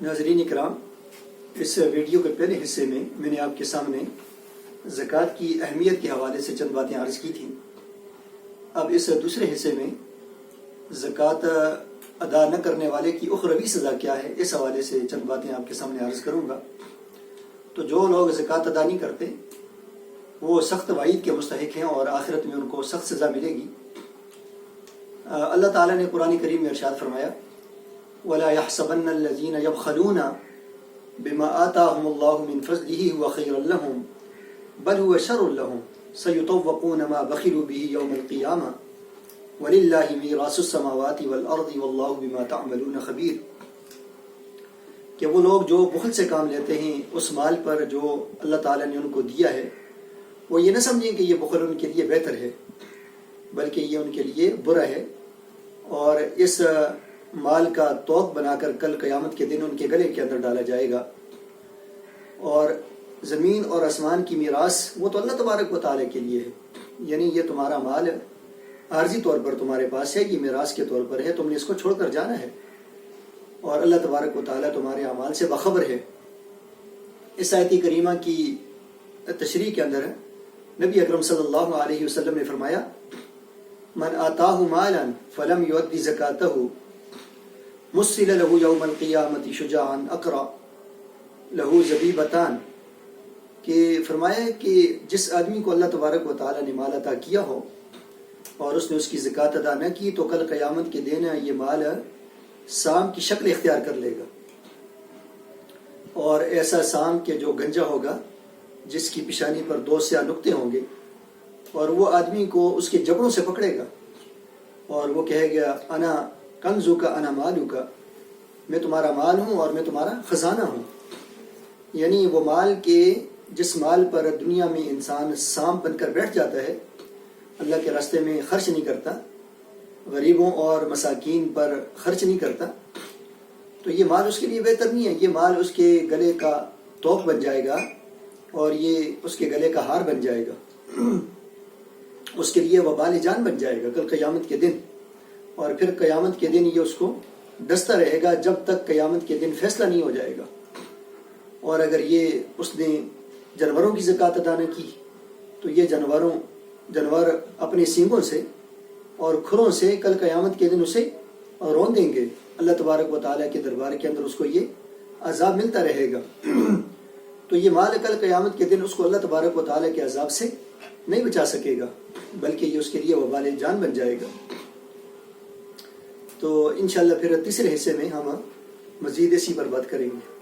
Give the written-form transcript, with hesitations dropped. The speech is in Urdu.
ناظرین اکرام، اس ویڈیو کے پہلے حصے میں میں نے آپ کے سامنے زکوٰۃ کی اہمیت کے حوالے سے چند باتیں عرض کی تھیں۔ اب اس دوسرے حصے میں زکوٰۃ ادا نہ کرنے والے کی اخروی سزا کیا ہے، اس حوالے سے چند باتیں آپ کے سامنے عرض کروں گا۔ تو جو لوگ زکوٰۃ ادا نہیں کرتے وہ سخت وعید کے مستحق ہیں اور آخرت میں ان کو سخت سزا ملے گی۔ اللہ تعالیٰ نے قرآن کریم میں ارشاد فرمایا، وَلَا يَحْسَبَنَّ الَّذِينَ يَبْخَلُونَ بِمَا آتَاهُمُ اللَّهُ مِنْ فَضْلِهِ هُوَ خَيْرٌ لَهُمْ بَلْ هُوَ شَرٌّ لَهُمْ سَيُطَوَّقُونَ مَا بَخِلُوا بِهِ يَوْمَ الْقِيَامَةِ وَلِلَّهِ مِيرَاثُ السَّمَاوَاتِ وَالْأَرْضِ وَاللَّهُ بِمَا تَعْمَلُونَ خَبِيرٌ کہ وہ لوگ جو بخل سے کام لیتے ہیں اس مال پر جو اللہ تعالیٰ نے ان کو دیا ہے، وہ یہ نہ سمجھیں کہ یہ بخل ان کے لیے بہتر ہے، بلکہ یہ ان کے لیے برا ہے، اور اس مال کا توق بنا کر کل قیامت کے دن ان کے گلے کے اندر ڈالا جائے گا۔ اور زمین اور آسمان کی میراث وہ تو اللہ تبارک و تعالیٰ کے لیے ہے، یعنی یہ تمہارا مال عارضی طور پر تمہارے پاس ہے، یہ میراث کے طور پر ہے، تم نے اس کو چھوڑ کر جانا ہے، اور اللہ تبارک و تعالیٰ تمہارے اعمال سے باخبر ہے۔ اس آیت کریمہ کی تشریح کے اندر نبی اکرم صلی اللہ علیہ وسلم نے فرمایا، من آتاہ مالا فلم یؤدی زکاتہ مثل له یوم القیامة شجاعا اقرا له زبیبتان، کہ فرمایا کہ جس آدمی کو اللہ تبارک و تعالیٰ نے مال عطا کیا ہو اور اس نے اس کی زکوٰۃ ادا نہ کی تو کل قیامت کے دن یہ مال سام کی شکل اختیار کر لے گا، اور ایسا سام کہ جو گنجا ہوگا، جس کی پیشانی پر 2 سیاہ نقطے ہوں گے، اور وہ آدمی کو اس کے جبڑوں سے پکڑے گا اور وہ کہے گا، انا کنزو کا انا مالو کا، میں تمہارا مال ہوں اور میں تمہارا خزانہ ہوں۔ یعنی وہ مال کے جس مال پر دنیا میں انسان سام بن کر بیٹھ جاتا ہے، اللہ کے راستے میں خرچ نہیں کرتا، غریبوں اور مساکین پر خرچ نہیں کرتا، تو یہ مال اس کے لیے بہتر نہیں ہے، یہ مال اس کے گلے کا توق بن جائے گا اور یہ اس کے گلے کا ہار بن جائے گا، اس کے لیے وبال جان بن جائے گا کل قیامت کے دن، اور پھر قیامت کے دن یہ اس کو ڈستا رہے گا جب تک قیامت کے دن فیصلہ نہیں ہو جائے گا۔ اور اگر یہ اس نے جانوروں کی زکوٰۃ ادا نہ کی تو یہ جانور اپنے سینگوں سے اور کھروں سے کل قیامت کے دن اسے رون دیں گے، اللہ تبارک و تعالیٰ کے دربار کے اندر اس کو یہ عذاب ملتا رہے گا۔ تو یہ مال کل قیامت کے دن اس کو اللہ تبارک و تعالیٰ کے عذاب سے نہیں بچا سکے گا، بلکہ یہ اس کے لیے وبال جان بن جائے گا۔ تو انشاءاللہ پھر تیسرے حصے میں ہم مزید اسی پر بات کریں گے۔